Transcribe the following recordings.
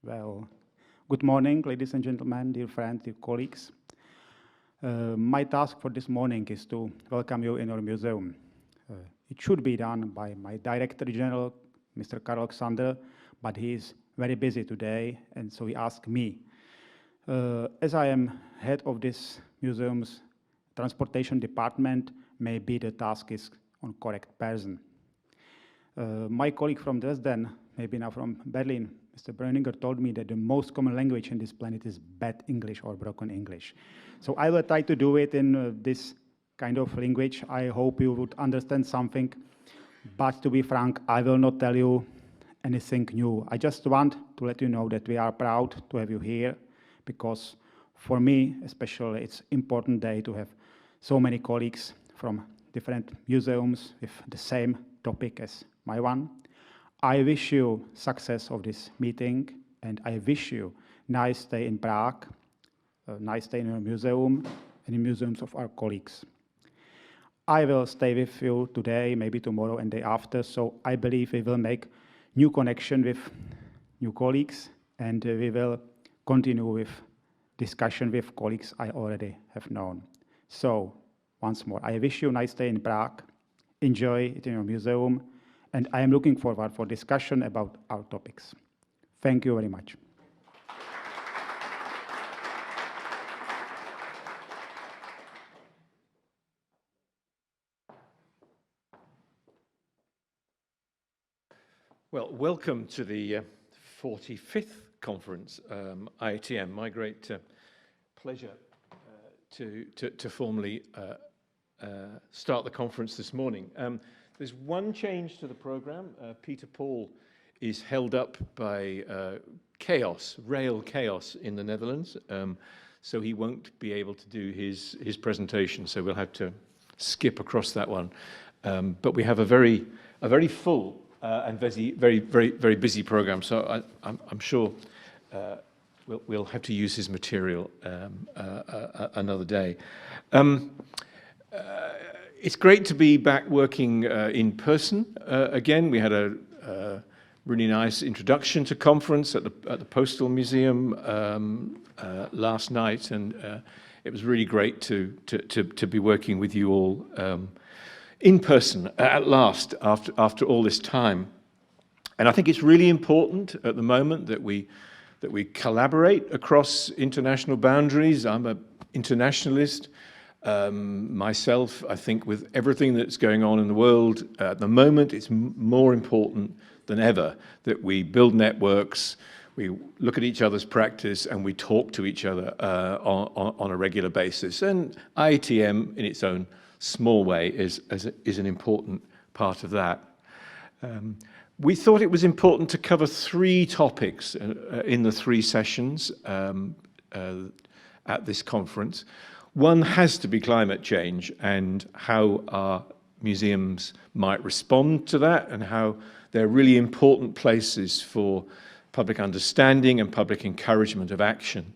Well, good morning, ladies and gentlemen, dear friends, dear colleagues. My task for this morning is to welcome you in our museum. It should be done by my Director General, Mr. Karl Alexander, but he is very busy today, and so he asked me. As I am head of this museum's transportation department, maybe the task is on correct person. My colleague from Dresden, maybe now from Berlin, Mr. Breuninger, told me that the most common language in this planet is bad English or broken English. So I will try to do it in this kind of language. I hope you would understand something. But to be frank, I will not tell you anything new. I just want to let you know that we are proud to have you here, because for me, especially, it's an important day to have so many colleagues from different museums with the same topic as my one. I wish you success of this meeting, and I wish you nice stay in Prague, a nice stay in your museum, and in museums of our colleagues. I will stay with you today, maybe tomorrow and day after, so I believe we will make new connection with new colleagues, and we will continue with discussion with colleagues I already have known. So, once more, I wish you a nice day in Prague, enjoy it in your museum, and I am looking forward for discussion about our topics. Thank you very much. Well, welcome to the 45th conference, IATM. My great pleasure to formally start the conference this morning. There's one change to the program. Peter Paul is held up by rail chaos in the Netherlands, so he won't be able to do his presentation, so we'll have to skip across that one. But we have a very full and very busy program, so I'm sure we'll have to use his material another day. It's great to be back working in person again. We had a really nice introduction to conference at the Postal Museum last night, and it was really great to be working with you all in person at last after all this time. And I think it's really important at the moment that we collaborate across international boundaries. I'm an internationalist. Myself, I think with everything that's going on in the world at the moment, it's more important than ever that we build networks, we look at each other's practice, and we talk to each other on a regular basis. And IATM, in its own small way, is an important part of that. We thought it was important to cover three topics in the three sessions at this conference. One has to be climate change and how our museums might respond to that, and how they're really important places for public understanding and public encouragement of action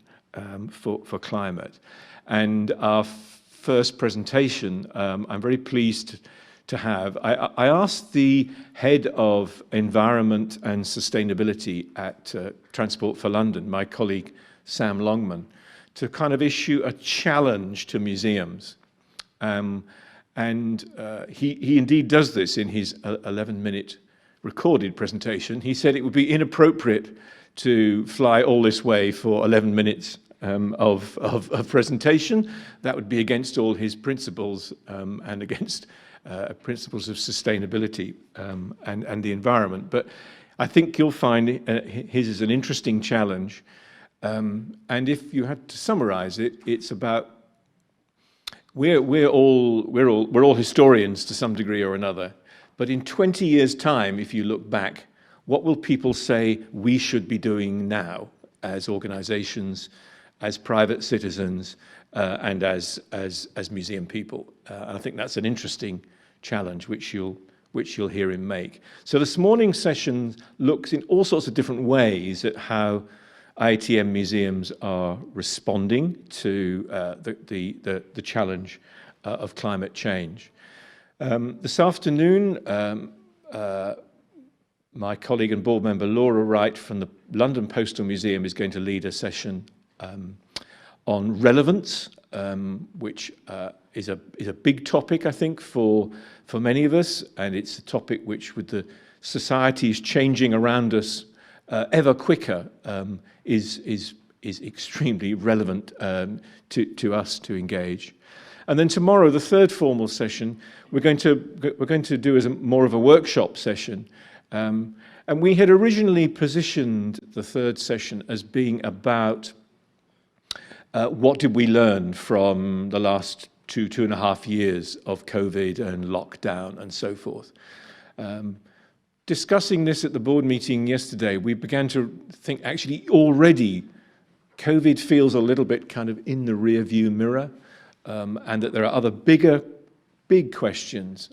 for climate. And our first presentation, I'm very pleased to have. I asked the head of environment and sustainability at Transport for London, my colleague Sam Mullins, to kind of issue a challenge to museums. He indeed does this in his 11-minute recorded presentation. He said it would be inappropriate to fly all this way for 11 minutes of presentation. That would be against all his principles and against principles of sustainability and the environment. But I think you'll find his is an interesting challenge. And if you had to summarize it, it's about we're all historians to some degree or another. But in 20 years' time, if you look back, what will people say we should be doing now as organizations, as private citizens, and as museum people? And I think that's an interesting challenge which you'll hear him make. So this morning's session looks in all sorts of different ways at how IATM museums are responding to the challenge of climate change. This afternoon, my colleague and board member Laura Wright from the London Postal Museum is going to lead a session on relevance, which is a big topic, I think, for many of us, and it's a topic which, with the societies changing around us ever quicker, is extremely relevant to us to engage. And then tomorrow, the third formal session, we're going to do as more of a workshop session. And we had originally positioned the third session as being about what did we learn from the last 2.5 years of COVID and lockdown and so forth. Discussing this at the board meeting yesterday, we began to think actually already COVID feels a little bit kind of in the rear view mirror, and that there are other big questions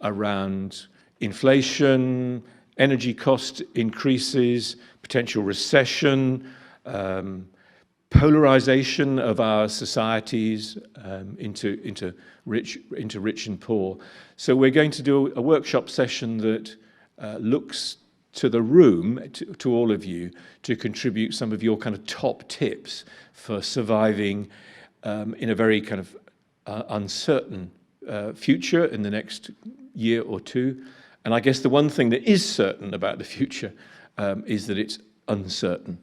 around inflation, energy cost increases, potential recession, polarization of our societies into rich and poor. So we're going to do a workshop session that looks to the room, to all of you, to contribute some of your kind of top tips for surviving in a very kind of uncertain future in the next year or two. And I guess the one thing that is certain about the future is that it's uncertain.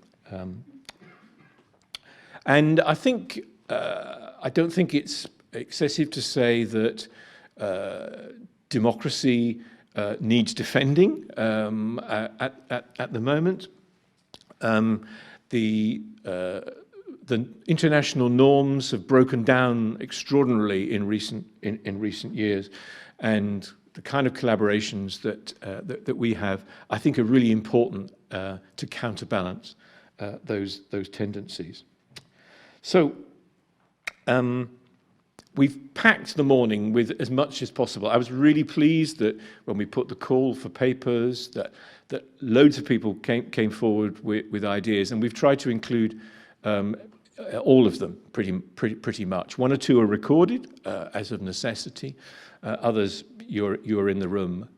And I think, I don't think it's excessive to say that democracy needs defending at the moment. The international norms have broken down extraordinarily in recent years, and the kind of collaborations that we have, I think, are really important to counterbalance those tendencies. So we've packed the morning with as much as possible. I was really pleased that when we put the call for papers, that loads of people came forward with ideas, and we've tried to include all of them pretty much. One or two are recorded as of necessity. Others you're in the room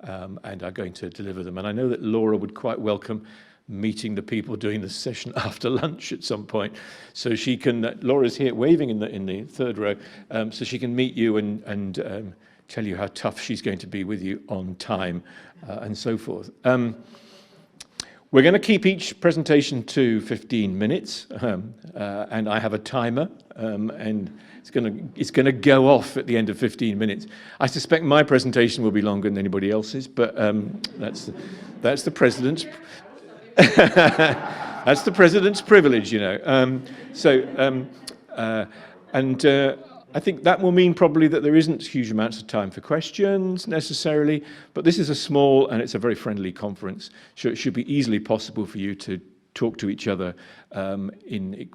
and are going to deliver them. And I know that Laura would quite welcome meeting the people doing the session after lunch at some point, so she can. Laura's here waving in the third row, so she can meet you and tell you how tough she's going to be with you on time and so forth. We're going to keep each presentation to 15 minutes, and I have a timer, and it's going to go off at the end of 15 minutes. I suspect my presentation will be longer than anybody else's, but that's the president's. That's the president's privilege, you know. I think that will mean probably that there isn't huge amounts of time for questions necessarily, but this is a small and it's a very friendly conference, so it should be easily possible for you to talk to each other.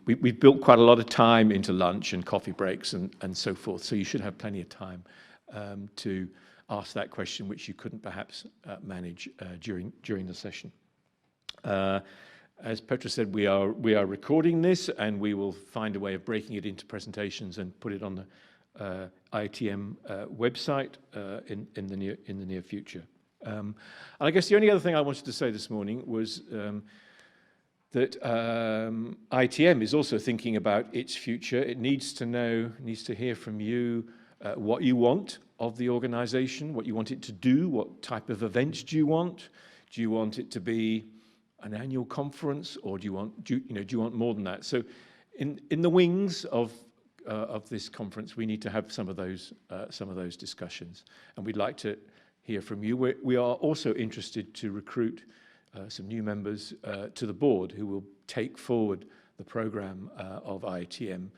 We've built quite a lot of time into lunch and coffee breaks and so forth, so you should have plenty of time to ask that question which you couldn't perhaps manage during the session. As Petra said, we are recording this, and we will find a way of breaking it into presentations and put it on the IATM website in the near future. And I guess the only other thing I wanted to say this morning was that IATM is also thinking about its future. It needs to hear from you what you want of the organisation, what you want it to do, what type of events do you want? Do you want it to be an annual conference, or do you want more than that? So, in the wings of this conference, we need to have some of those discussions, and we'd like to hear from you. We are also interested to recruit some new members to the board who will take forward the programme of IATM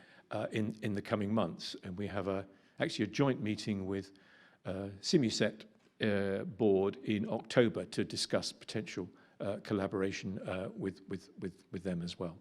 in the coming months, and we have actually a joint meeting with Simuset board in October to discuss potential collaboration with them as well.